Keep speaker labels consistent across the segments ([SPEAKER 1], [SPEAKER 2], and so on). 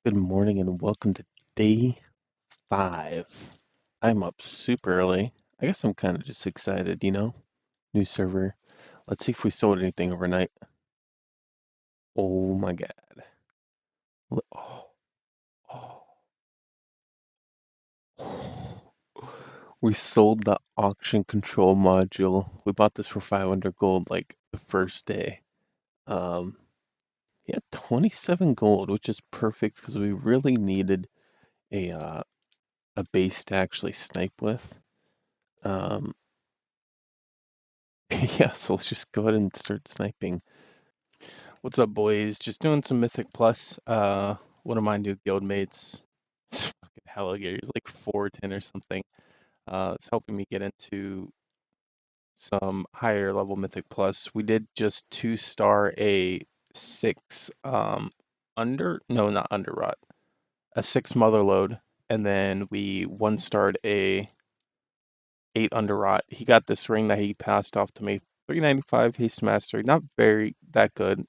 [SPEAKER 1] Good morning and welcome to day 5. I'm up super early. I guess I'm kind of just excited, New server. Let's see if we sold anything overnight. Oh my God. Oh, oh, oh. We sold the auction control module. We bought this for 500 gold like the first day. Um, yeah, 27 gold, which is perfect because we really needed a uh, a base to actually snipe with. Um, Yeah, so let's just go ahead and start sniping. What's up, boys? Just doing some Mythic Plus. One of my new guild mates, it's fucking hella gear. He's like 410 or something. It's helping me get into some higher level Mythic Plus. We did just 2-star a 6 no, not under rot, a 6 mother load, and then we 1-starred a 8 under rot. He got this ring that he passed off to me. 395 haste mastery, not very that good.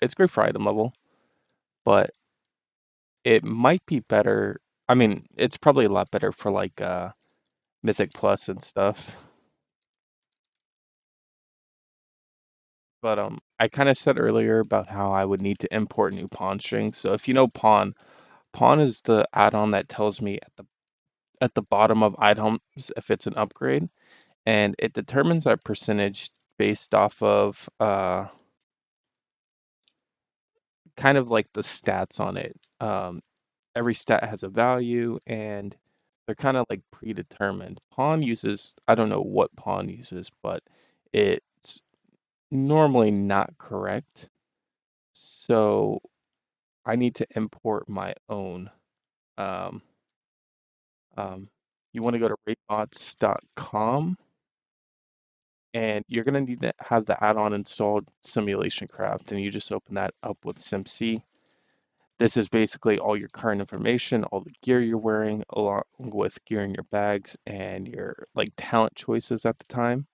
[SPEAKER 1] It's great for item level, but it might be better. I mean, it's probably a lot better for like Mythic Plus and stuff. But I kind of said earlier about how I would need to import new pawn strings. So if you know pawn, pawn is the add-on that tells me at the bottom of items if it's an upgrade, and it determines that percentage based off of kind of like the stats on it. Every stat has a value and they're kind of like predetermined. Pawn uses, I don't know what pawn uses, but it's normally not correct. So I need to import my own. Um, um, you want to go to ratebots.com and you're going to need to have the add-on installed Simulation Craft, and you just open that up with SimC. This is basically all your current information, all the gear you're wearing, along with gear in your bags and your like talent choices at the time.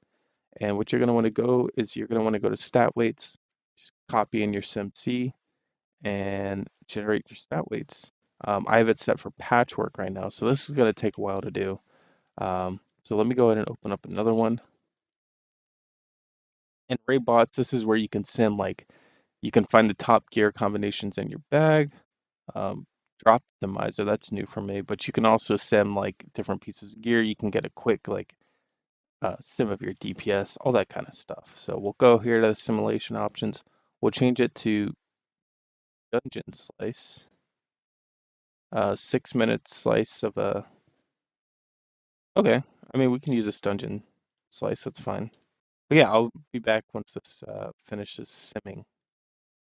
[SPEAKER 1] And what you're going to want to go is you're going to want to go to stat weights, just copy in your SimC and generate your stat weights. I have it set for patchwork right now, so this is going to take a while to do. So let me go ahead and open up another one. In Raybots, this is where you can sim like you can find the top gear combinations in your bag. Um, Drop optimizer, that's new for me, but you can also sim like different pieces of gear. You can get a quick like sim of your DPS, all that kind of stuff. So we'll go here to the simulation options. We'll change it to dungeon slice. 6 minute slice of a. Okay, I mean we can use this dungeon slice. That's fine. But yeah, I'll be back once this finishes simming.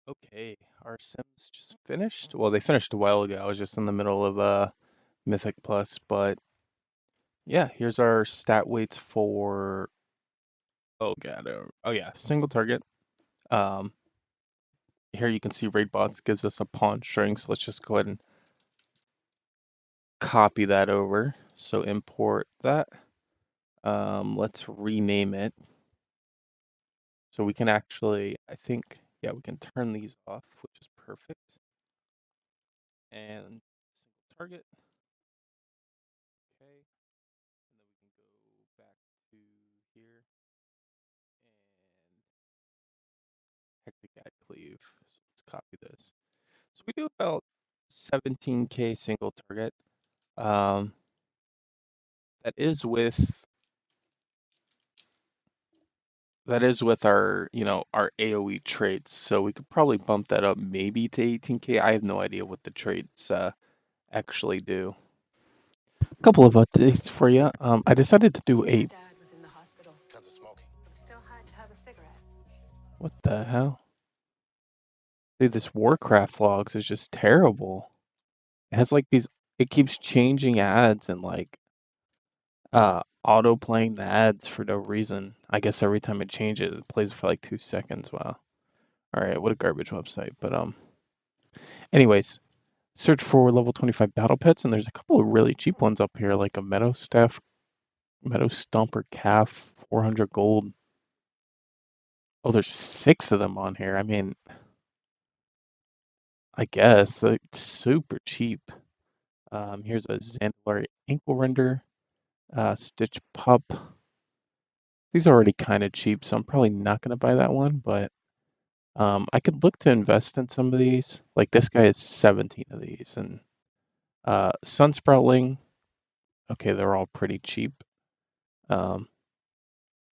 [SPEAKER 1] Okay, our sims just finished. Well, they finished a while ago. I was just in the middle of Mythic Plus, but yeah, here's our stat weights for, oh god, oh yeah, single target. Um, Here you can see raid bots gives us a pawn string, so let's just go ahead and copy that over. So import that. Let's rename it. So we can actually, I think, yeah, we can turn these off, which is perfect. And single target. Okay. And then we can go back to here and hectic add cleave. So let's copy this. So we do about 17k single target. Um, that is with our our AoE traits. So we could probably bump that up maybe to 18k. I have no idea what the traits actually do. A couple of updates for you. I decided to do a.
[SPEAKER 2] Dad was in the hospital because of smoking. It was still hard to have a cigarette.
[SPEAKER 1] What the hell? Dude, this Warcraft logs is just terrible. It has like these. It keeps changing ads and like auto playing the ads for no reason. I guess every time it changes, it plays for like 2 seconds. Wow. All right, what a garbage website. But anyways, search for level 25 battle pets, and there's a couple of really cheap ones up here, like a meadow staff, meadow stomper calf, 400 gold. Oh, there's 6 of them on here. I mean, I guess like, super cheap. Here's a Zandalari ankle render, Stitch Pup. These are already kind of cheap, so I'm probably not going to buy that one, but I could look to invest in some of these. Like this guy has 17 of these, and Sunsproutling. Okay, they're all pretty cheap. Um,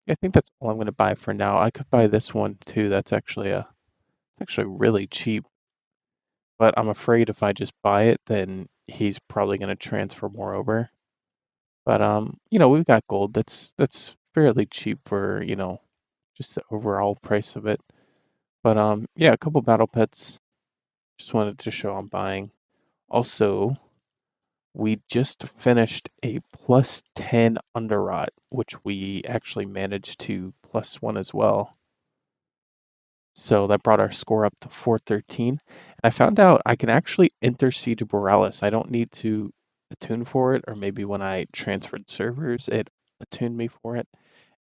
[SPEAKER 1] I think that's all I'm going to buy for now. I could buy this one too. That's actually really cheap, but I'm afraid if I just buy it, then he's probably going to transfer more over. But we've got gold. That's fairly cheap for, just the overall price of it. But yeah, a couple battle pets. Just wanted to show I'm buying. Also, we just finished a plus 10 underrot, which we actually managed to plus one as well. So that brought our score up to 413. And I found out I can actually enter Siege Borealis. I don't need to attune for it, or maybe when I transferred servers, it attuned me for it.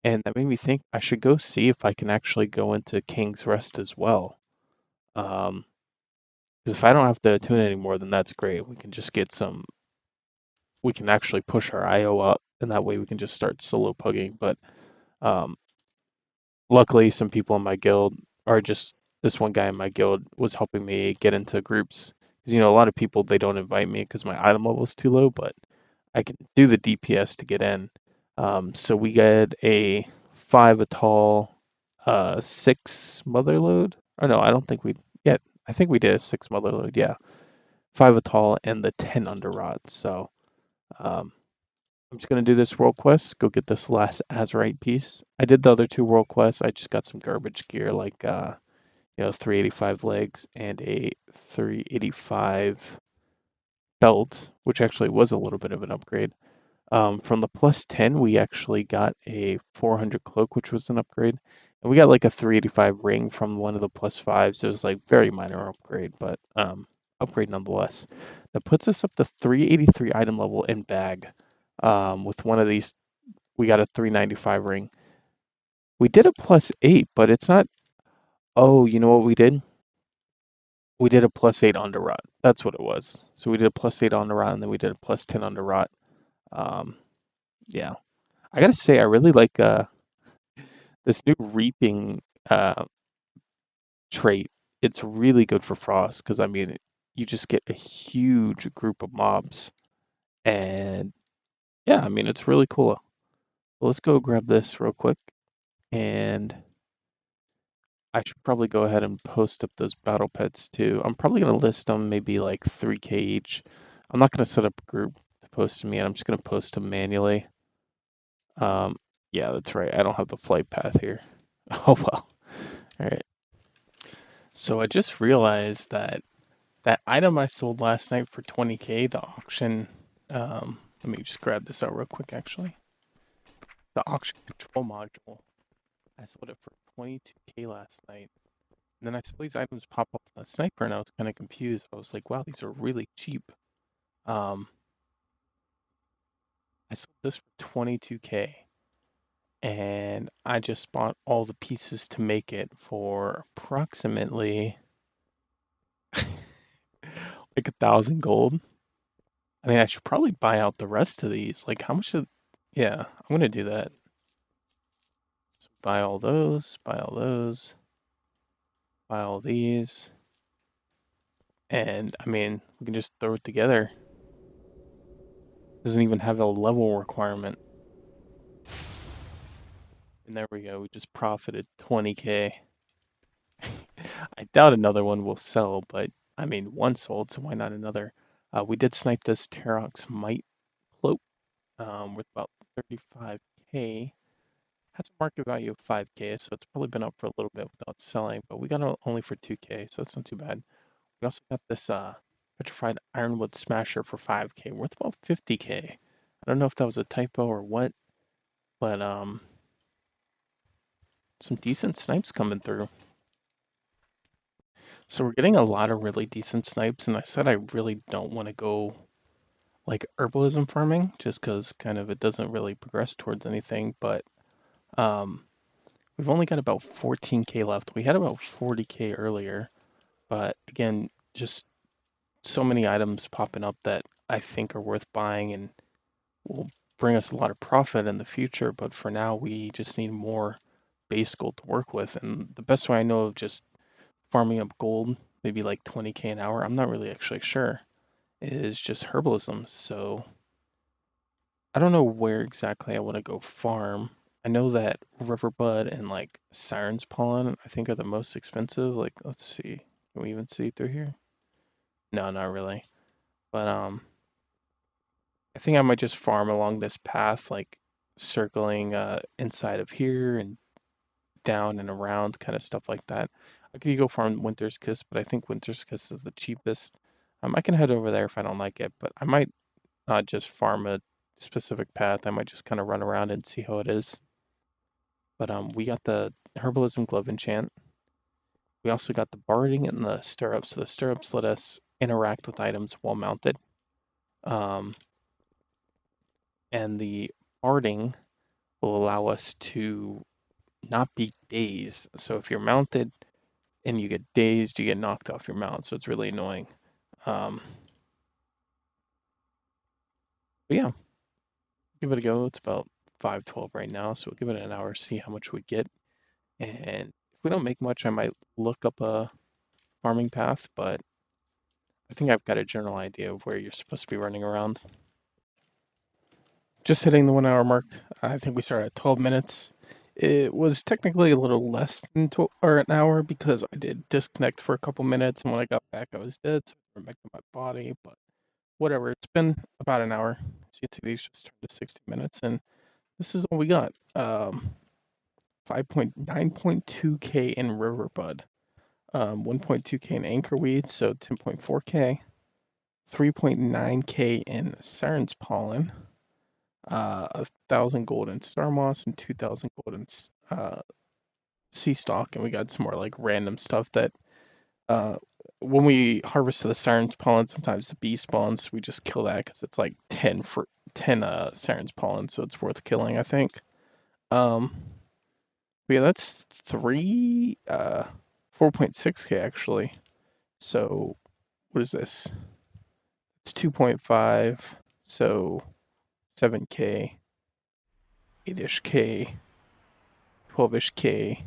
[SPEAKER 1] And that made me think I should go see if I can actually go into King's Rest as well. Because if I don't have to attune anymore, then that's great. We can actually push our IO up, and that way we can just start solo pugging. But um, luckily, some people in my guild, or just this one guy in my guild, was helping me get into groups. Because a lot of people they don't invite me because my item level is too low, but I can do the DPS to get in. So we get a 5 Atoll, 6 Mother Load. Or no, I don't think we. Yeah, I think we did a 6 Mother Load. Yeah, 5 Atoll and the 10 Underrod. So um, I'm just gonna do this world quest. Go get this last Azurite piece. I did the other two world quests. I just got some garbage gear like 385 legs and a 385 belt, which actually was a little bit of an upgrade. From the plus 10, we actually got a 400 cloak, which was an upgrade. And we got like a 385 ring from one of the plus fives. It was like very minor upgrade, but upgrade nonetheless. That puts us up to 383 item level in bag. With one of these, we got a 395 ring. We did a plus 8, but it's not. Oh, you know what we did? We did a plus 8 on the rot. That's what it was. So we did a plus 8 on the rot, and then we did a plus 10 on the rot. Um, yeah. I gotta say, I really like this new reaping trait. It's really good for frost because I mean, you just get a huge group of mobs, and yeah, I mean, it's really cool. Well, let's go grab this real quick, and I should probably go ahead and post up those battle pets too. I'm probably gonna list them maybe like 3K each. I'm not gonna set up a group to post them yet. I'm just gonna post them manually. Um, yeah, that's right. I don't have the flight path here. Oh well. All right. So I just realized that that item I sold last night for 20K, the auction. Let me just grab this out real quick. Actually, the auction control module. I sold it for 22K last night. And then I saw these items pop up on the sniper, and I was kind of confused. I was like, "Wow, these are really cheap." Um, I sold this for 22K, and I just bought all the pieces to make it for approximately like 1,000 gold. I mean, I should probably buy out the rest of these. Like, how much should? Yeah, I'm gonna do that. So buy all those, buy all those, buy all these, and I mean, we can just throw it together. Doesn't even have a level requirement. And there we go. We just profited 20K. I doubt another one will sell, but I mean, one sold, so why not another? We did snipe this Terox Might cloak worth about 35K. Has a market value of 5K, so it's probably been up for a little bit without selling, but we got it only for 2K, so that's not too bad. We also got this petrified ironwood smasher for 5K, worth about 50K. I don't know if that was a typo or what, but some decent snipes coming through. So we're getting a lot of really decent snipes, and I said I really don't want to go like herbalism farming, just because kind of it doesn't really progress towards anything, but um, we've only got about 14K left. We had about 40K earlier, but again, just so many items popping up that I think are worth buying and will bring us a lot of profit in the future. But for now, we just need more base gold to work with. And the best way I know of just farming up gold, maybe like 20k an hour, I'm not really actually sure, is just herbalism. So I don't know where exactly I want to go farm. I know that Riverbud and like Siren's Pollen, I think are the most expensive. Like, let's see. Can we even see through here? No, not really. But I think I might just farm along this path, like circling inside of here and down and around, kind of stuff like that. I could go farm Winter's Kiss, but I think Winter's Kiss is the cheapest. I can head over there if I don't like it, but I might not just farm a specific path. I might just kind of run around and see how it is. But we got the Herbalism Glove enchant. We also got the Barding and the Stirrups. So the Stirrups let us interact with items while mounted. Um, and the Barding will allow us to not be dazed. So if you're mounted and you get dazed, you get knocked off your mount. So it's really annoying. Um, but yeah, give it a go. It's about 5:12 right now, so we'll give it an hour, see how much we get. And if we don't make much, I might look up a farming path, but I think I've got a general idea of where you're supposed to be running around. Just hitting the 1 hour mark. I think we started at 12 minutes. It was technically a little less than or an hour because I did disconnect for a couple minutes, and when I got back, I was dead, so I went back to my body. But whatever, it's been about an hour. So you can see these just turned to 60 minutes, and this is what we got. 5.9.2k in Riverbud, 1.2k in Anchorweed, so 10.4k, 3.9k in Siren's Pollen, 1,000 gold in Star Moss, and 2,000 gold in Sea Stalk, and we got some more like random stuff that uh, when we harvest the Siren's Pollen, sometimes the bee spawns. We just kill that because it's like 10 for 10 Siren's Pollen, so it's worth killing, I think. Um, but yeah, that's 4.6k actually. So what is this? It's 2.5, so 7k, 8ish k, 12ish k,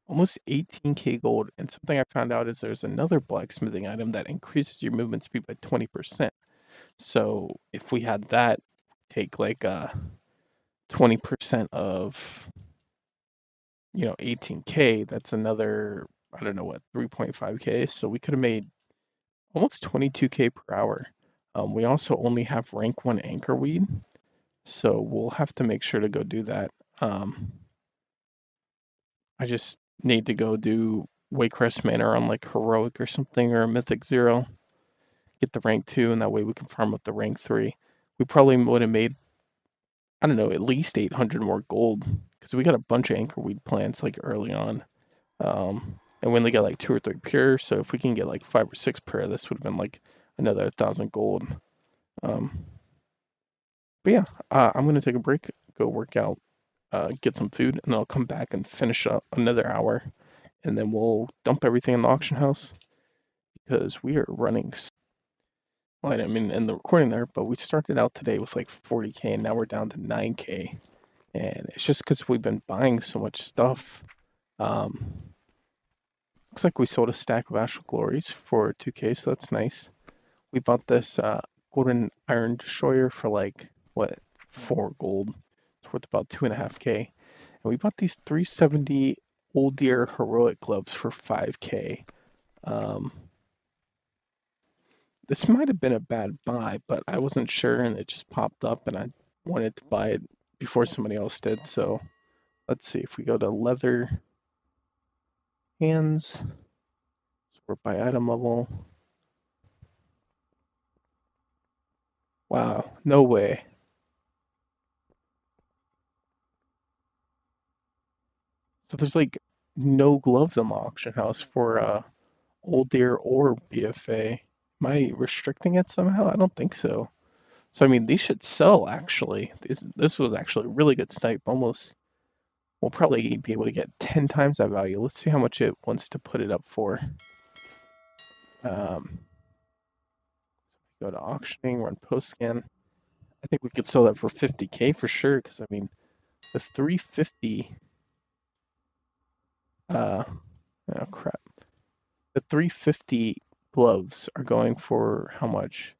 [SPEAKER 1] almost 18k gold. And something I found out is there's another blacksmithing item that increases your movement speed by 20%. So if we had that, take like 20% of 18k, that's another, I don't know what, 3.5k. So we could have made almost 22k per hour. We also only have rank 1 anchor weed, so we'll have to make sure to go do that. I just need to go do Waycrest Manor on like heroic or something, or a mythic 0, get the rank 2, and that way we can farm up the rank 3. We probably would have made, I don't know, at least 800 more gold because we got a bunch of anchor weed plants like early on. And we only got like 2 or 3 pure, so if we can get like 5 or 6 pure, this would have been like another 1,000 gold. Um, but yeah, I'm gonna take a break, go work out, get some food, and then I'll come back and finish up another hour, and then we'll dump everything in the auction house because we are running. Well, I didn't mean in the recording there, but we started out today with like 40k, and now we're down to 9k, and it's just because we've been buying so much stuff. Um, Looks like we sold a stack of Astral Glories for 2k, so that's nice. We bought this Golden Iron Destroyer for like, what, 4 gold. It's worth about 2.5k. And we bought these 370 Old Deer Heroic Gloves for 5k. This might have been a bad buy, but I wasn't sure and it just popped up and I wanted to buy it before somebody else did. So let's see if we go to leather hands, sort by item level. Wow, no way. So there's like no gloves in the auction house for Old Deer or BFA. Am I restricting it somehow? I don't think so. So I mean, these should sell actually. This was actually a really good snipe. Almost, we'll probably be able to get 10 times that value. Let's see how much it wants to put it up for. Go to auctioning, run post scan. I think we could sell that for 50K for sure. Because I mean, the 350. Oh crap. The 350 gloves are going for how much?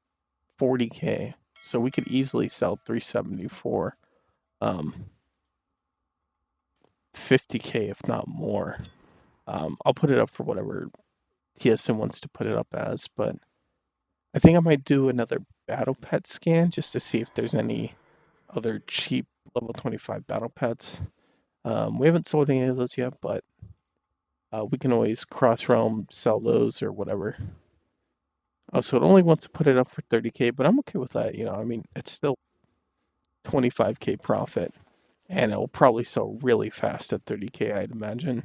[SPEAKER 1] 40K. So we could easily sell 370 for 50K, if not more. I'll put it up for whatever TSM wants to put it up as, but I think I might do another battle pet scan just to see if there's any other cheap level 25 battle pets. We haven't sold any of those yet, but we can always cross realm sell those or whatever. So it only wants to put it up for 30K, but I'm okay with that. I mean, it's still 25K profit, and it will probably sell really fast at 30K, I'd imagine.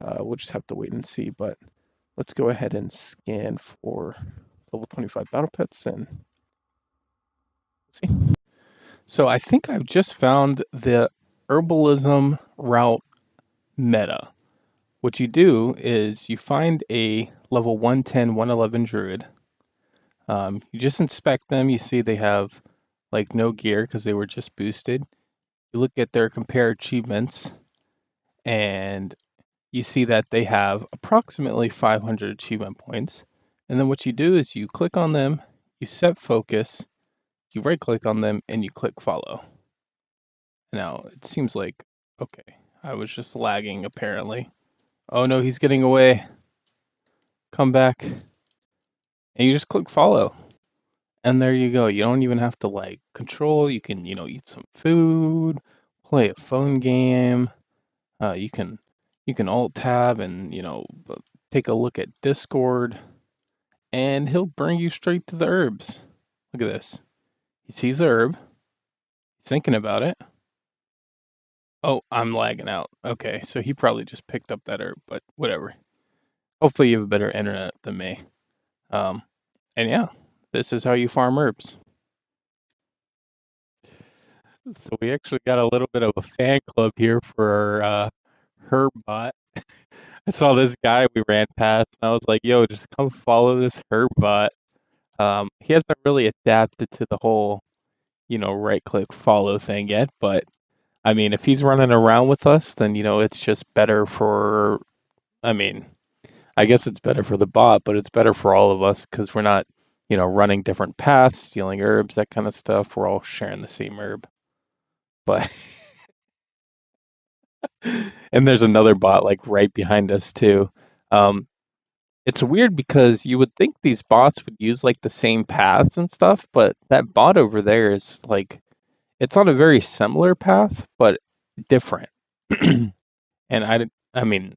[SPEAKER 1] We'll just have to wait and see, but let's go ahead and scan for level 25 battle pets and see. So I think I've just found the herbalism route meta. What you do is you find a level 110, 111 druid. You just inspect them. You see they have like no gear because they were just boosted. You look at their compare achievements and you see that they have approximately 500 achievement points. And then what you do is you click on them, you set focus, you right click on them, and you click follow. Now it seems like, okay, I was just lagging apparently. Oh no, he's getting away. Come back. And you just click follow. And there you go. You don't even have to like control. You can, eat some food, play a phone game. You can alt tab and, take a look at Discord and he'll bring you straight to the herbs. Look at this. He sees the herb. He's thinking about it. Oh, I'm lagging out. Okay, so he probably just picked up that herb, but whatever. Hopefully you have a better internet than me. Um, and yeah, this is how you farm herbs. So we actually got a little bit of a fan club here for herb bot. I saw this guy we ran past, and I was like, "Yo, just come follow this herb bot." He hasn't really adapted to the whole, right click follow thing yet, but I mean, if he's running around with us, then it's just better for. I mean, I guess it's better for the bot, but it's better for all of us because we're not, running different paths, stealing herbs, that kind of stuff. We're all sharing the same herb. But and there's another bot like right behind us too. Um, it's weird because you would think these bots would use like the same paths and stuff, but that bot over there is like it's on a very similar path, but different. And I mean,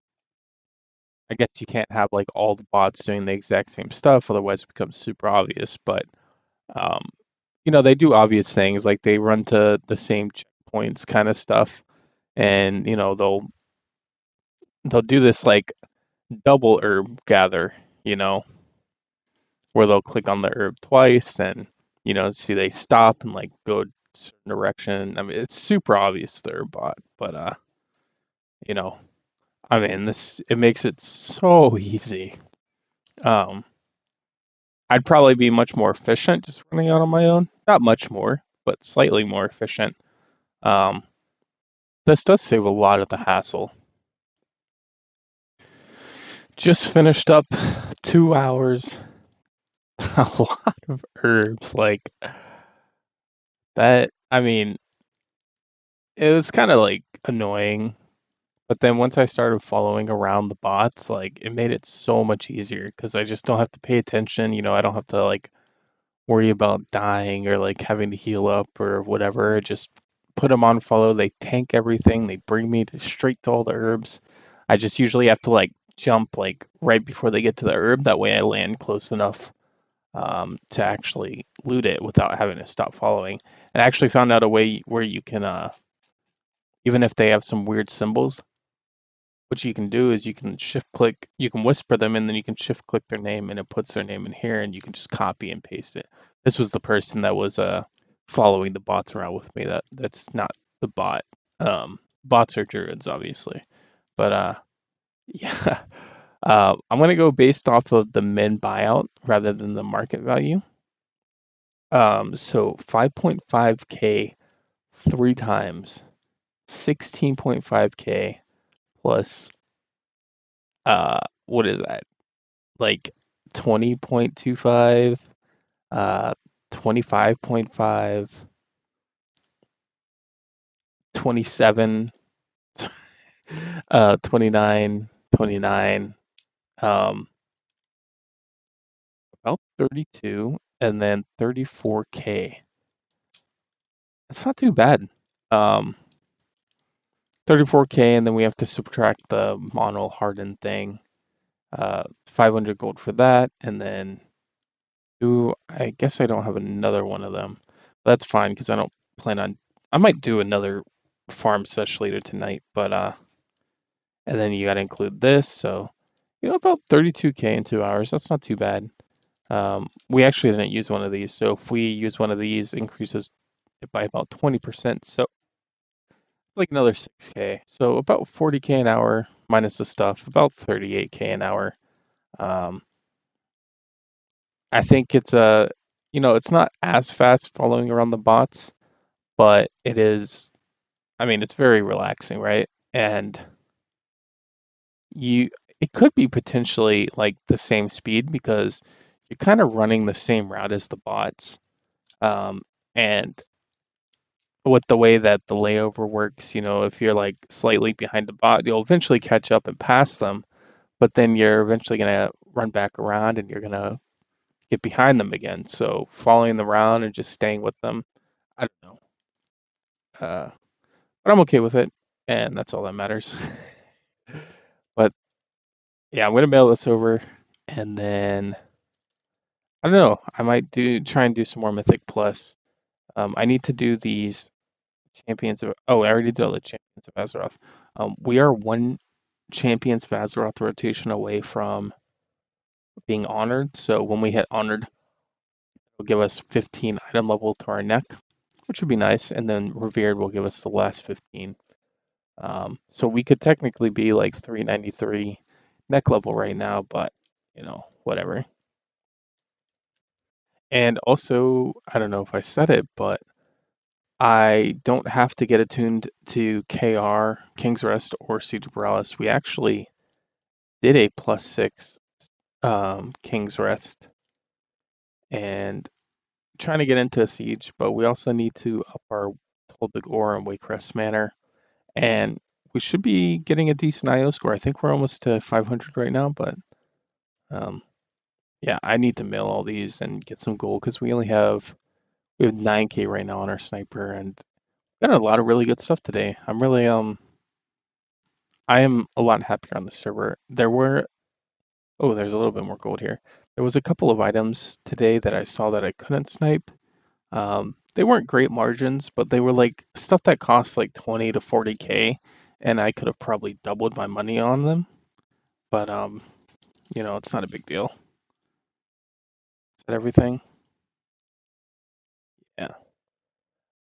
[SPEAKER 1] I guess you can't have like all the bots doing the exact same stuff, otherwise it becomes super obvious. But um, they do obvious things like they run to the same checkpoints kind of stuff, and they'll do this like double herb gather, where they'll click on the herb twice and see they stop and like go a certain direction. I mean, it's super obvious the herb bot, but you know, I mean, this it makes it so easy. Um, I'd probably be much more efficient just running out on my own. Not much more, but slightly more efficient. Um, this does save a lot of the hassle. Just finished up 2 hours, a lot of herbs like that. I mean, it was kind of like annoying, but then once I started following around the bots, like it made it so much easier because I just don't have to pay attention. I don't have to like worry about dying or like having to heal up or whatever. I just put them on follow. They tank everything. They bring me straight to all the herbs. I just usually have to like jump like right before they get to the herb. That way I land close enough to actually loot it without having to stop following. And I actually found out a way where you can, even if they have some weird symbols, what you can do is you can shift click, you can whisper them, and then you can shift click their name, and it puts their name in here, and you can just copy and paste it. This was the person that was following the bots around with me. That's not the bot. Bots are druids, obviously, but yeah. I'm gonna go based off of the min buyout rather than the market value. So 5.5k three times, 16.5k plus what is that? Like 20.25, uh 25.5, 27, 29, 29, um about 32, and then 34k. That's not too bad. Um 34k, and then we have to subtract the mono hardened thing. 500 gold for that, and then I guess I don't have another one of them. That's fine because I don't plan on. I might do another farm sesh later tonight, but and then you got to include this, so about 32k in 2 hours. That's not too bad. We actually didn't use one of these, so if we use one of these, increases it by about 20%. So it's like another 6k. So about 40k an hour minus the stuff, about 38k an hour. Um, I think it's not as fast following around the bots, but it is. I mean, it's very relaxing, right? And you, it could be potentially like the same speed because you're kind of running the same route as the bots. Um, and with the way that the layover works, if you're like slightly behind the bot, you'll eventually catch up and pass them, but then you're eventually gonna run back around and you're gonna get behind them again. So following them around and just staying with them, I don't know. But I'm okay with it, and that's all that matters. But yeah, I'm gonna mail this over, and then I don't know. I might do try and do some more Mythic Plus. I need to do these champions of. Oh, I already did all the champions of Azeroth. We are one champions of Azeroth rotation away from being honored. So when we hit honored, it'll give us 15 item level to our neck, which would be nice, and then revered will give us the last 15. So we could technically be like 393 neck level right now, but whatever. And also, I don't know if I said it, but I don't have to get attuned to KR, King's Rest, or Siege of Borealis. We actually did a +6 King's Rest and trying to get into a Siege, but we also need to up our Told the Gore and Waycrest Manor. And we should be getting a decent IO score. I think we're almost to 500 right now, but um, yeah, I need to mail all these and get some gold because we have 9k right now on our sniper and got a lot of really good stuff today. I am a lot happier on the server. There's a little bit more gold here. There was a couple of items today that I saw that I couldn't snipe. They weren't great margins, but they were like stuff that costs like 20 to 40k, and I could have probably doubled my money on them. But it's not a big deal. Is that everything? Yeah.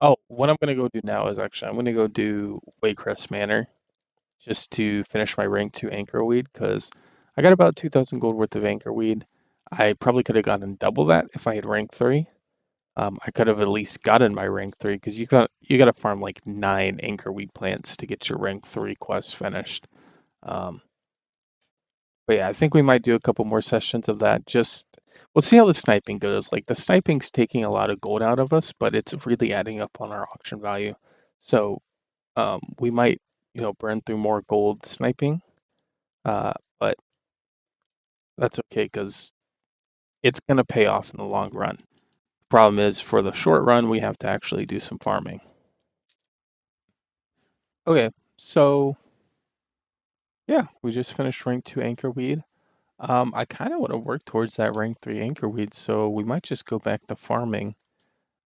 [SPEAKER 1] Oh, what I'm gonna go do now is I'm gonna go do Waycrest Manor just to finish my rank 2 anchor weed because I got about 2,000 gold worth of anchor weed. I probably could have gotten double that if I had rank 3. I could have at least gotten my rank 3 because you got to farm like 9 anchor weed plants to get your rank 3 quest finished. Um, but yeah, I think we might do a couple more sessions of that. Just we'll see how the sniping goes. Like the sniping's taking a lot of gold out of us, but it's really adding up on our auction value. So we might burn through more gold sniping, but that's okay because it's gonna pay off in the long run. Problem is, for the short run, we have to actually do some farming. Okay, so yeah, we just finished rank 2 anchor weed. I kind of want to work towards that rank 3 anchor weed, so we might just go back to farming.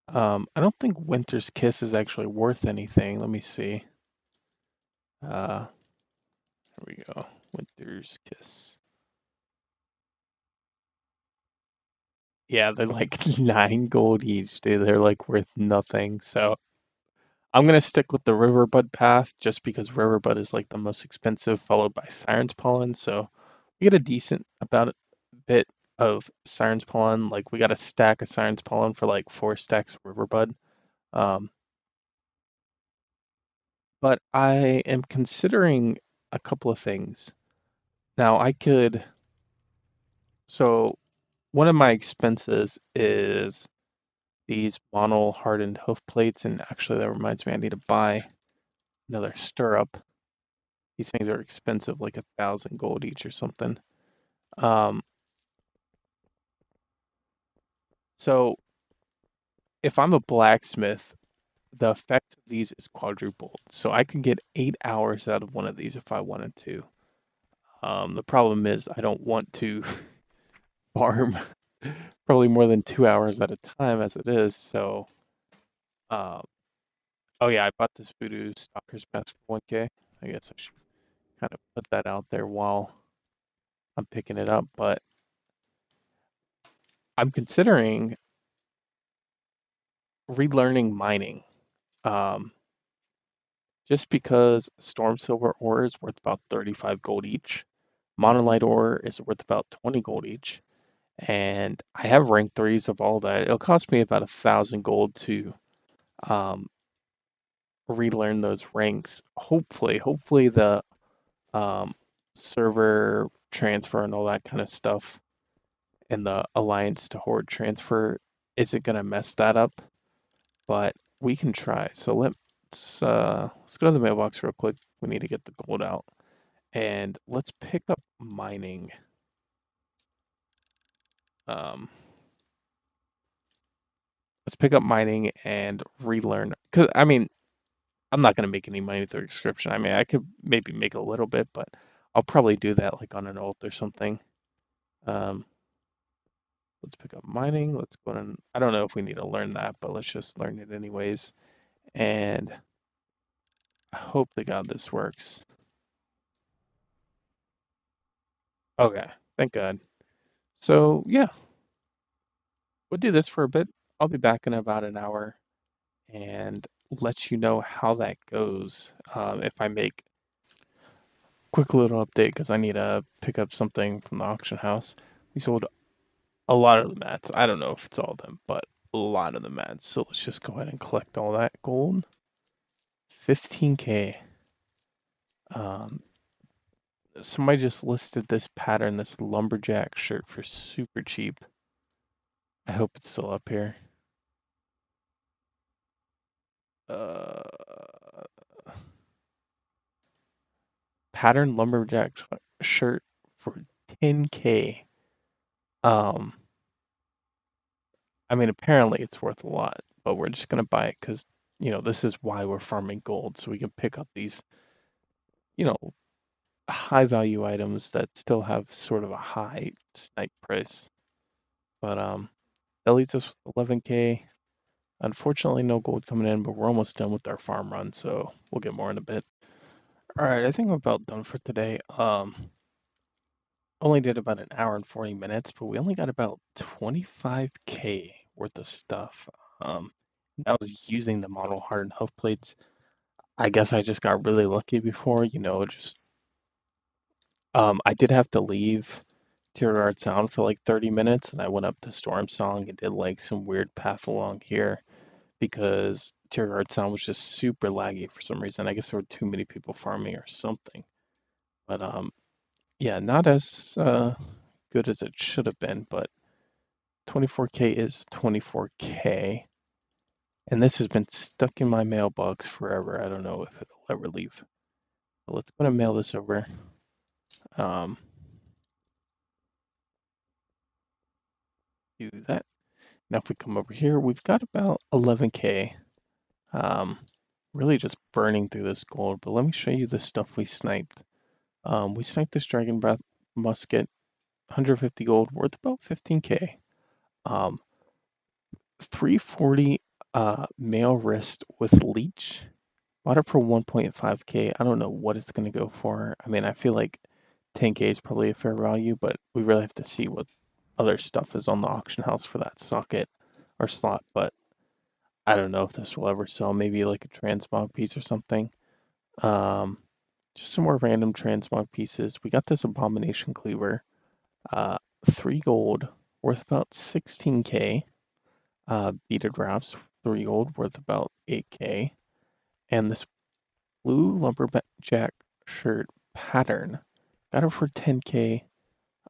[SPEAKER 1] I don't think Winter's Kiss is actually worth anything. Let me see. Uh, here we go. Winter's Kiss. Yeah, they're like 9 gold each, dude. They're like worth nothing. So I'm gonna stick with the Riverbud path just because Riverbud is like the most expensive, followed by Siren's Pollen. So we get a decent about bit of Siren's Pollen. Like we got a stack of Siren's Pollen for like 4 stacks of Riverbud. Um, but I am considering a couple of things. Now I could, so one of my expenses is these mono hardened hoof plates, and actually that reminds me I need to buy another stirrup. These things are expensive, like 1,000 gold each or something. Um, so if I'm a blacksmith, the effect of these is quadrupled. So I can get 8 hours out of one of these if I wanted to. The problem is I don't want to farm probably more than 2 hours at a time as it is. So, uh, oh yeah, I bought this Voodoo Stalker's Mask for 1K. I guess I should kind of put that out there while I'm picking it up. But I'm considering relearning mining. Um, just because Storm Silver ore is worth about 35 gold each. Monolite ore is worth about 20 gold each. And I have rank threes of all that. It'll cost me about 1,000 gold to um, relearn those ranks. Hopefully the um, server transfer and all that kind of stuff and the alliance to horde transfer isn't gonna mess that up, but we can try. So let's go to the mailbox real quick. We need to get the gold out, and let's pick up mining. Um, let's pick up mining and relearn. Cause I mean, I'm not gonna make any money through subscription. I mean, I could maybe make a little bit, but I'll probably do that like on an alt or something. Um, let's pick up mining. Let's go on. I don't know if we need to learn that, but let's just learn it anyways. And I hope to God this works. Okay, thank God. So yeah, we'll do this for a bit. I'll be back in about an hour and let you know how that goes. If I make quick little update because I need to pick up something from the auction house. We sold a lot of the mats. I don't know if it's all of them, but a lot of the mats. So let's just go ahead and collect all that gold. 15K. Um, somebody just listed this pattern, this lumberjack shirt for super cheap. I hope it's still up here. Uh, pattern lumberjack shirt for 10K. Um, I mean, apparently it's worth a lot, but we're just gonna buy it because, this is why we're farming gold, so we can pick up these, you know, high value items that still have sort of a high snipe price. But that leaves us with 11K. Unfortunately, no gold coming in, but we're almost done with our farm run, so we'll get more in a bit. All right, I think I'm about done for today. Only did about an hour and 40 minutes, but we only got about 25K worth of stuff. Um, I was using the model hardened hoof plates. I guess I just got really lucky before, just I did have to leave Tierguard Sound for like 30 minutes and I went up to Storm Song and did like some weird path along here because Tierguard Sound was just super laggy for some reason. I guess there were too many people farming or something. But yeah, not as good as it should have been, but 24K is 24K. And this has been stuck in my mailbox forever. I don't know if it'll ever leave. But let's go and mail this over. Um, do that. Now if we come over here, we've got about 11K. Um, really just burning through this gold, but let me show you the stuff we sniped. We sniped this Dragon Breath musket, 150 gold, worth about 15K. Um, 340 male wrist with leech. Bought it for 1.5K. I don't know what it's going to go for. I mean, I feel like 10K is probably a fair value, but we really have to see what other stuff is on the auction house for that socket or slot. But I don't know if this will ever sell. Maybe like a transmog piece or something. Um, just some more random transmog pieces. We got this abomination cleaver. 3 gold, worth about 16k. Beaded wraps, 3 gold, worth about 8k. And this blue lumberjack shirt pattern, got it for 10k.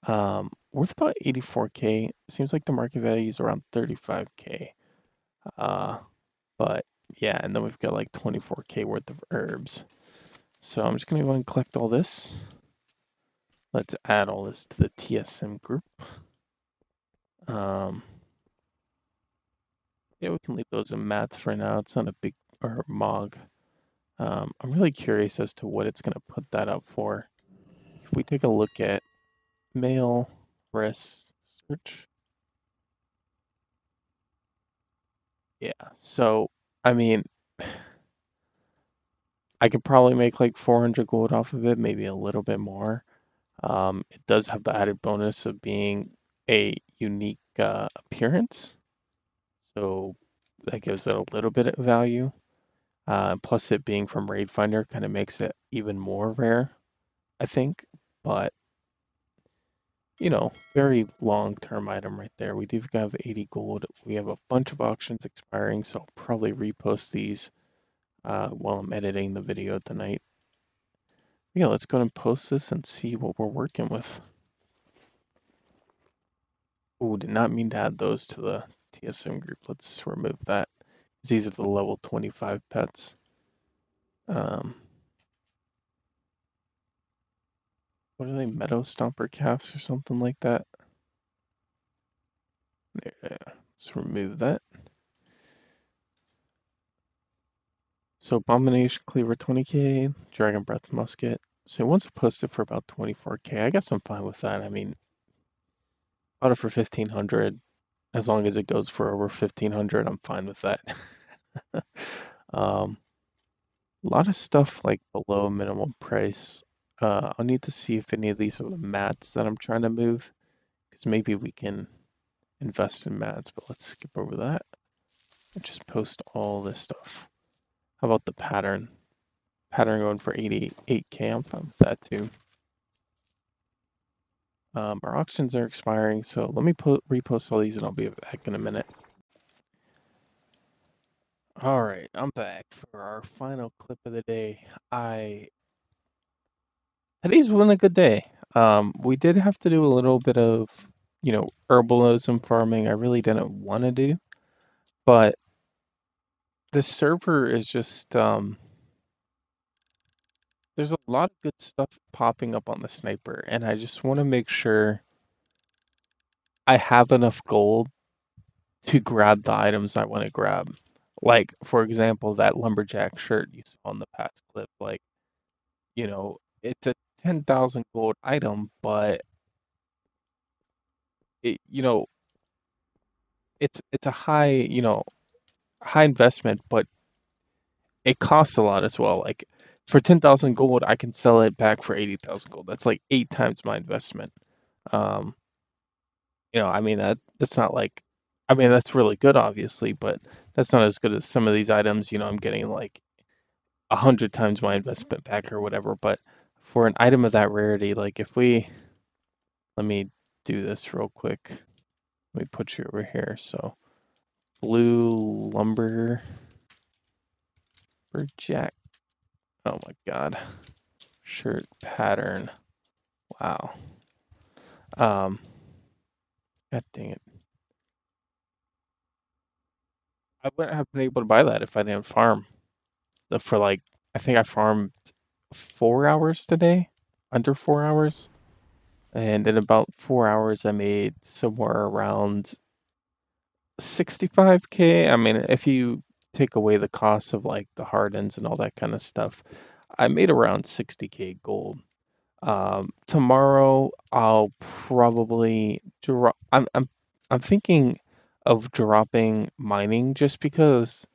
[SPEAKER 1] Worth about 84k. Seems like the market value is around 35k. Uh, but yeah, and then we've got like 24k worth of herbs. So I'm just gonna go and collect all this. Let's add all this to the TSM group. Um, yeah, we can leave those in mats for now. It's not a big or mog. I'm really curious as to what it's gonna put that up for. If we take a look at mail, rest, search. Yeah, so I mean, I could probably make like 400 gold off of it, maybe a little bit more. It does have the added bonus of being a unique appearance, so that gives it a little bit of value. Plus, it being from Raid Finder kind of makes it even more rare, I think. But very long-term item right there. We do have 80 gold. We have a bunch of auctions expiring, so I'll probably repost these while I'm editing the video tonight. Yeah, let's go and post this and see what we're working with. Oh, did not mean to add those to the TSM group. Let's remove that. These are the level 25 pets. What are they? Meadow Stomper calves or something like that? There, let's remove that. So Abomination Cleaver 20k, Dragon Breath Musket. So once posted for about 24k, I guess I'm fine with that. I mean, bought it for 1500. As long as it goes for over 1500, I'm fine with that. A lot of stuff like below minimum price. I'll need to see if any of these are the mats that I'm trying to move, because maybe we can invest in mats, but let's skip over that and just post all this stuff. How about the pattern? Pattern going for 88k, I'm fine with that too. Our auctions are expiring, so let me repost all these and I'll be back in a minute. All right, I'm back for our final clip of the day. Today's been a good day. We did have to do a little bit of, herbalism farming I really didn't want to do, but the server is just, there's a lot of good stuff popping up on the sniper, and I just want to make sure I have enough gold to grab the items I want to grab. Like, for example, that lumberjack shirt you saw in the past clip, like, it's a 10,000 gold item, but it, it's a high investment, but it costs a lot as well. Like for 10,000 gold, I can sell it back for 80,000 gold. That's like 8 times my investment. Um, I mean that's not like, I mean that's really good, obviously, but that's not as good as some of these items. I'm getting like 100 times my investment back or whatever. But for an item of that rarity, like let me do this real quick. Let me put you over here. So blue lumber jack. Oh my God. Shirt pattern. Wow. Um, God dang it. I wouldn't have been able to buy that if I didn't farm. For like, I think I farmed 4 hours today, under 4 hours. And in about 4 hours, I made somewhere around 65k. I mean, if you take away the costs of like the hardens and all that kind of stuff, I made around 60k gold. Tomorrow I'll probably drop. I'm thinking of dropping mining just because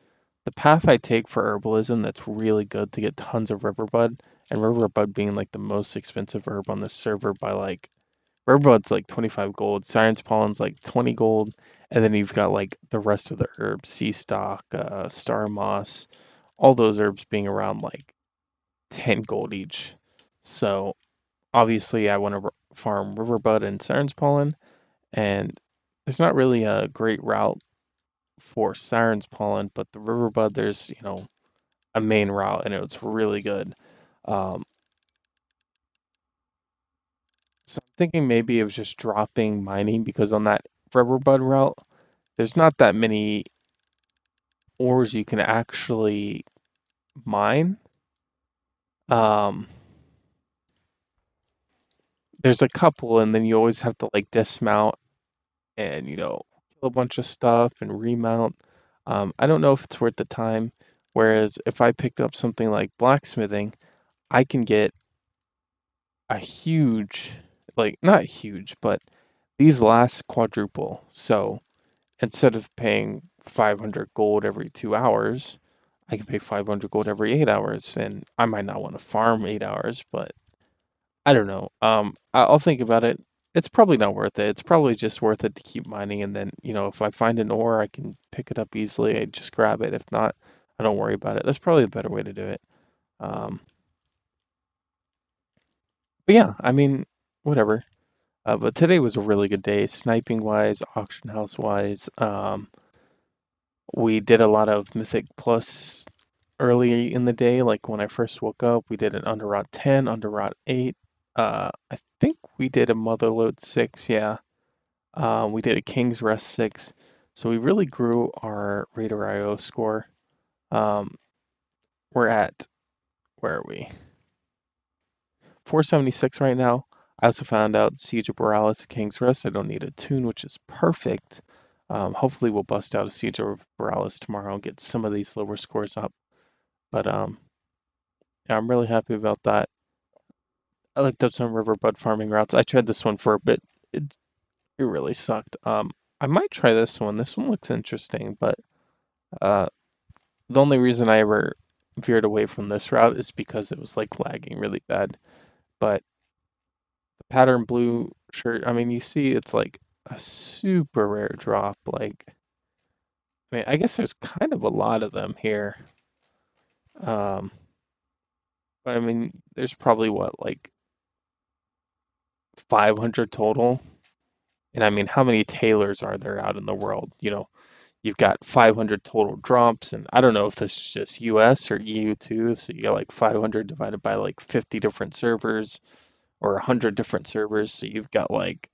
[SPEAKER 1] the path I take for herbalism that's really good to get tons of riverbud, and riverbud being like the most expensive herb on the server by like riverbud's like 25 gold, siren's pollen's like 20 gold, and then you've got like the rest of the herbs, sea stock, star moss, all those herbs being around like 10 gold each. So obviously I want to farm riverbud and siren's pollen, and there's not really a great route for Siren's Pollen, but the Riverbud, there's, a main route, and it's really good. Um, so I'm thinking maybe of just dropping mining because on that Riverbud route, there's not that many ores you can actually mine. Um, there's a couple, and then you always have to like dismount and kill a bunch of stuff and remount. I don't know if it's worth the time. Whereas if I picked up something like blacksmithing, I can get a huge, like not huge, but these last quadruple. So instead of paying 500 gold every 2 hours, I can pay 500 gold every 8 hours, and I might not want to farm 8 hours, but I don't know. I'll think about it. It's probably not worth it. It's probably just worth it to keep mining, and then, if I find an ore, I can pick it up easily. I just grab it. If not, I don't worry about it. That's probably a better way to do it. Um, but yeah, I mean, whatever. But today was a really good day, sniping wise, auction house wise. We did a lot of Mythic Plus early in the day, like when I first woke up. We did an Underrot 10, Underrot 8. I think we did a Motherload 6, yeah. We did a King's Rest 6. So we really grew our Raider IO score. Um, we're at, where are we? 476 right now. I also found out Siege of Borealis, King's Rest. I don't need a tune, which is perfect. Hopefully we'll bust out a Siege of Borealis tomorrow and get some of these lower scores up. But yeah, I'm really happy about that. I looked up some riverbud farming routes. I tried this one for a bit. It really sucked. I might try this one. This one looks interesting, but uh, the only reason I ever veered away from this route is because it was like lagging really bad. But the pattern blue shirt, I mean, you see it's like a super rare drop. Like, I mean, I guess there's kind of a lot of them here. Um, but I mean, there's probably what, like 500 total. And I mean, how many tailors are there out in the world? You've got 500 total drops, and I don't know if this is just US or EU too. So you got like 500 divided by like 50 different servers or 100 different servers. So you've got like,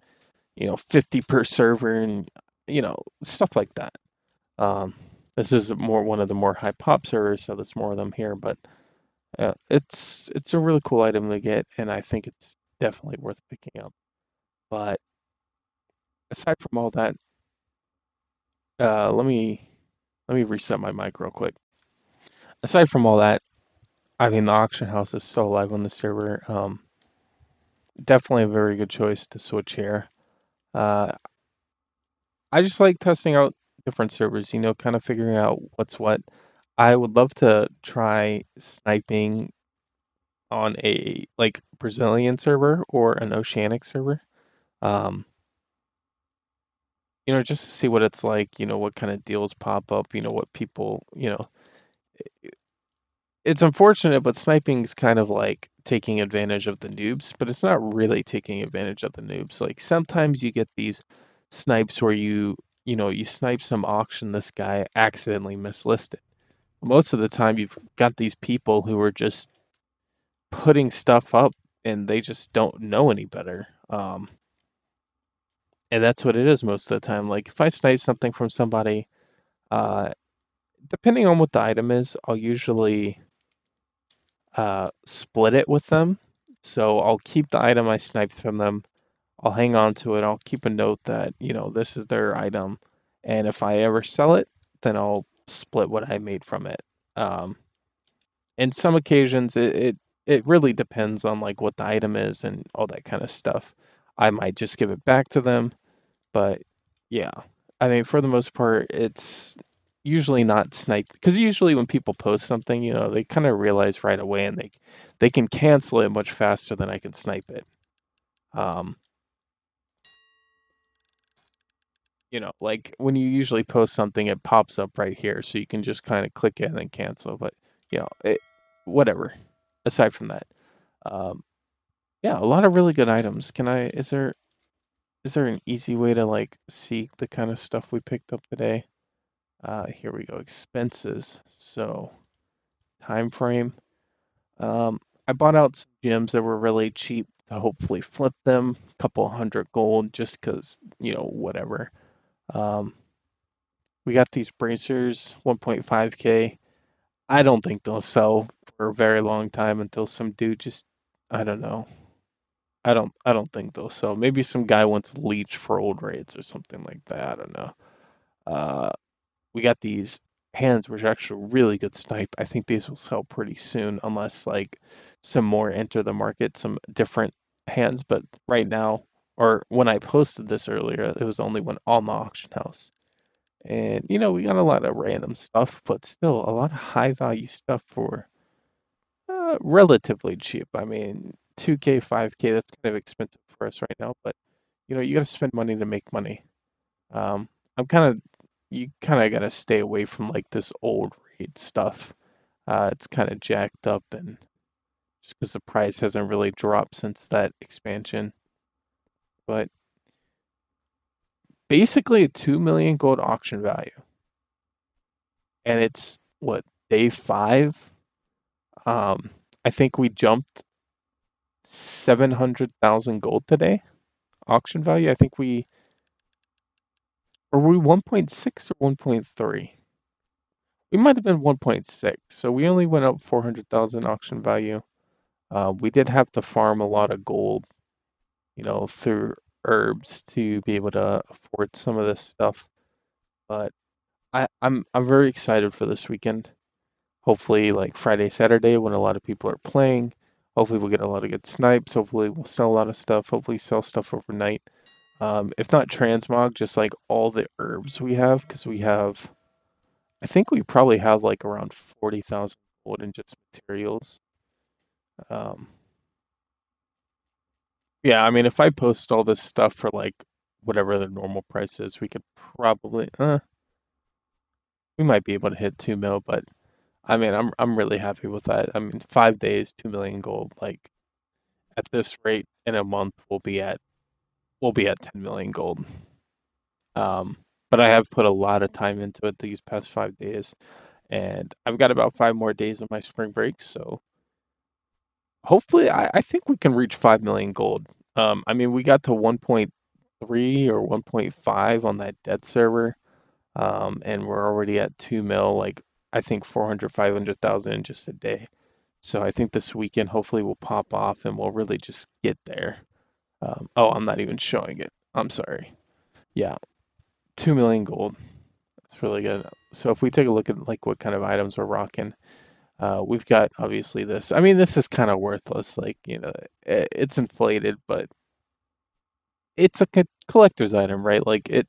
[SPEAKER 1] 50 per server and, stuff like that. Um, this is more one of the more high pop servers, so there's more of them here. But it's a really cool item to get, and I think it's definitely worth picking up. But aside from all that, let me reset my mic real quick. Aside from all that, I mean the auction house is so alive on the server. Definitely a very good choice to switch here. Uh, I just like testing out different servers. Kind of figuring out what's what. I would love to try sniping on a like Brazilian server or an Oceanic server. Um, just to see what it's like, what kind of deals pop up, what people, it's unfortunate, but sniping is kind of like taking advantage of the noobs, but it's not really taking advantage of the noobs. Like sometimes you get these snipes where you snipe some auction, this guy accidentally mislisted. Most of the time you've got these people who are just putting stuff up and they just don't know any better. And that's what it is most of the time. Like if I snipe something from somebody, uh, depending on what the item is, I'll usually split it with them. So I'll keep the item I sniped from them. I'll hang on to it. I'll keep a note that, this is their item. And if I ever sell it, then I'll split what I made from it. Um, and some occasions it really depends on like what the item is and all that kind of stuff. I might just give it back to them, but yeah. I mean, for the most part, it's usually not sniped because usually when people post something, they kind of realize right away and they can cancel it much faster than I can snipe it. Um, like when you usually post something, it pops up right here, so you can just kind of click it and then cancel. But whatever. Aside from that, um, yeah, a lot of really good items. Is there? is there an easy way to like see the kind of stuff we picked up today? Here we go, expenses. So time frame. Um, I bought out some gems that were really cheap to hopefully flip them, a couple hundred gold, just because, whatever. Um, we got these bracers, 1.5k. I don't think they'll sell for a very long time until some dude just, I don't know. I don't think they'll sell. Maybe some guy wants leech for old raids or something like that. I don't know. Uh, we got these hands, which are actually really good snipe. I think these will sell pretty soon, unless like some more enter the market, some different hands. But right now, or when I posted this earlier, it was only one on the auction house. And we got a lot of random stuff, but still a lot of high value stuff for relatively cheap. I mean, 2K, 5K, that's kind of expensive for us right now, but you got to spend money to make money. Um, I'm kind of, you kind of got to stay away from like this old raid stuff. It's kind of jacked up, and just because the price hasn't really dropped since that expansion. But basically, a 2 million gold auction value, and it's what, day 5? Um, I think we jumped 700,000 gold today. Auction value. I think we 1.6 or 1.3? We might have been 1.6. So we only went up 400,000 auction value. We did have to farm a lot of gold, through herbs to be able to afford some of this stuff. But I'm very excited for this weekend. Hopefully, like Friday, Saturday, when a lot of people are playing. Hopefully, we'll get a lot of good snipes. Hopefully, we'll sell a lot of stuff. Hopefully, sell stuff overnight. If not transmog, just like all the herbs we have, because I think we probably have like around 40,000 gold in just materials. Um, yeah, I mean, if I post all this stuff for like whatever the normal price is, we could probably, we might be able to hit 2 mil, but I mean, I'm really happy with that. I mean, 5 days, 2 million gold. Like at this rate, in a month, we'll be at 10 million gold. Um, but I have put a lot of time into it these past 5 days, and I've got about 5 more days of my spring break, so hopefully I think we can reach 5 million gold. I mean, we got to 1.3 or 1.5 on that dead server, and we're already at 2 mil, like I think 400, 500,000 in just a day. So I think this weekend hopefully we'll pop off and we'll really just get there. Oh, I'm not even showing it. I'm sorry. Yeah, 2 million gold. That's really good. So if we take a look at like what kind of items we're rocking, we've got obviously this. I mean, this is kind of worthless. Like, it's inflated, but it's a collector's item, right? Like it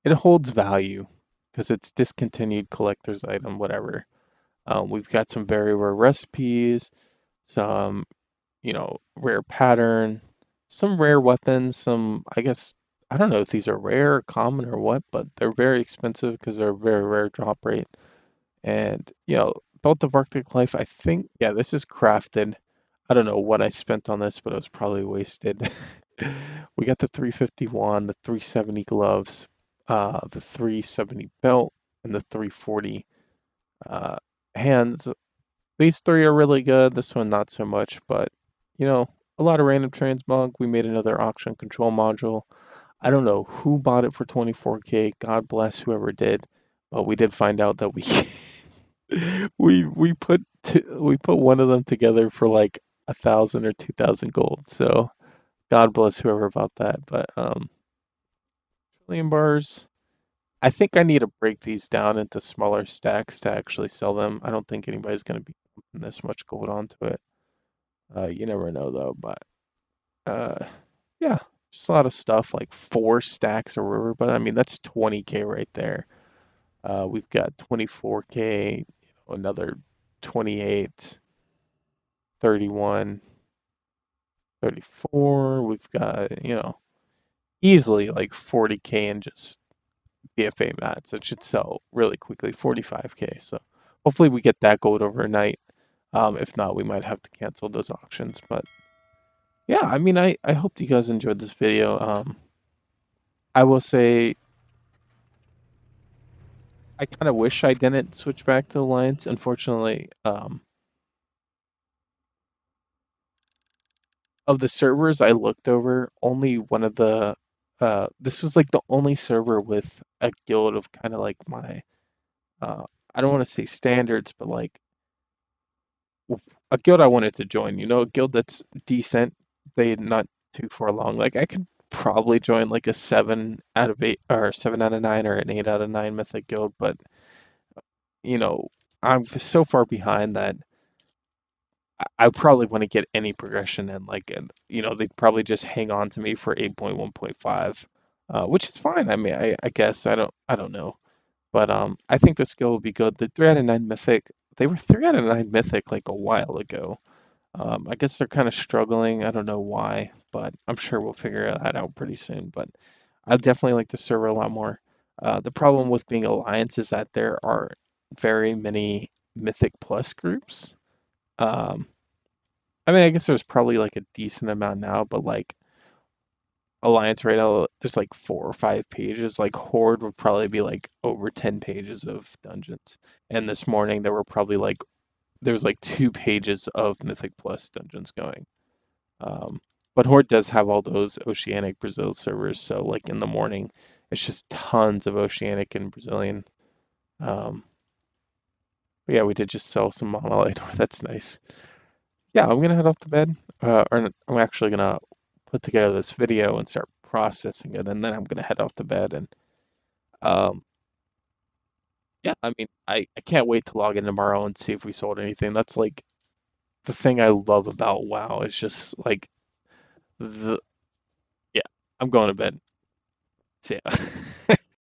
[SPEAKER 1] holds value because it's discontinued collector's item, whatever. We've got some very rare recipes, some, rare pattern, some rare weapons, some, I guess, I don't know if these are rare or common or what, but they're very expensive because they're very rare drop rate. And, Belt of Arctic Life, I think, yeah, this is crafted. I don't know what I spent on this, but it was probably wasted. We got the 351, the 370 gloves, the 370 belt, and the 340 uh, hands. These three are really good. This one, not so much, but, you know, a lot of random transmog. We made another auction control module. I don't know who bought it for 24k. God bless whoever did. But we did find out that we we put one of them together for like 1,000 or 2,000 gold. So God bless whoever bought that. But trillion bars. I think I need to break these down into smaller stacks to actually sell them. I don't think anybody's going to be putting this much gold onto it. You never know though. But uh, yeah, just a lot of stuff like 4 stacks or whatever. But I mean that's 20k right there. We've got 24k, another 28, 31, 34. We've got, easily like 40k in just BFA mats. It should sell really quickly, 45k. So hopefully we get that gold overnight. If not, we might have to cancel those auctions. But yeah, I mean, I hope you guys enjoyed this video. I will say I kind of wish I didn't switch back to Alliance. Unfortunately, of the servers I looked over, only one of the this was like the only server with a guild of kind of like my uh I don't want to say standards, but like a guild I wanted to join, you know, a guild that's decent, they not too far along. Like I could probably join like a 7 out of 8 or 7 out of 9 or an 8 out of 9 mythic guild, but you know, I'm so far behind that I probably want to get any progression in. Like, and you know, they'd probably just hang on to me for 8.1.5, which is fine. I mean, I guess I don't know, but I think the skill will be good. The 3 out of 9 mythic, they were 3 out of 9 mythic like a while ago. I guess they're kind of struggling. I don't know why, but I'm sure we'll figure that out pretty soon. But I definitely like the server a lot more. The problem with being Alliance is that there are very many Mythic Plus groups. Um, I mean, I guess there's probably like a decent amount now, but like Alliance right now, there's like 4 or 5 pages. Like Horde would probably be like over 10 pages of dungeons. And this morning there were probably like there's like 2 pages of Mythic Plus dungeons going. Um, but Horde does have all those Oceanic Brazil servers, so like in the morning, it's just tons of Oceanic and Brazilian. Um, but yeah, we did just sell some Monolite. That's nice. Yeah, I'm gonna head off to bed. I'm actually gonna put together this video and start processing it, and then I'm gonna head off to bed. And um, yeah, I mean, I can't wait to log in tomorrow and see if we sold anything. That's like the thing I love about WoW. It's just like the yeah. I'm going to bed. See ya.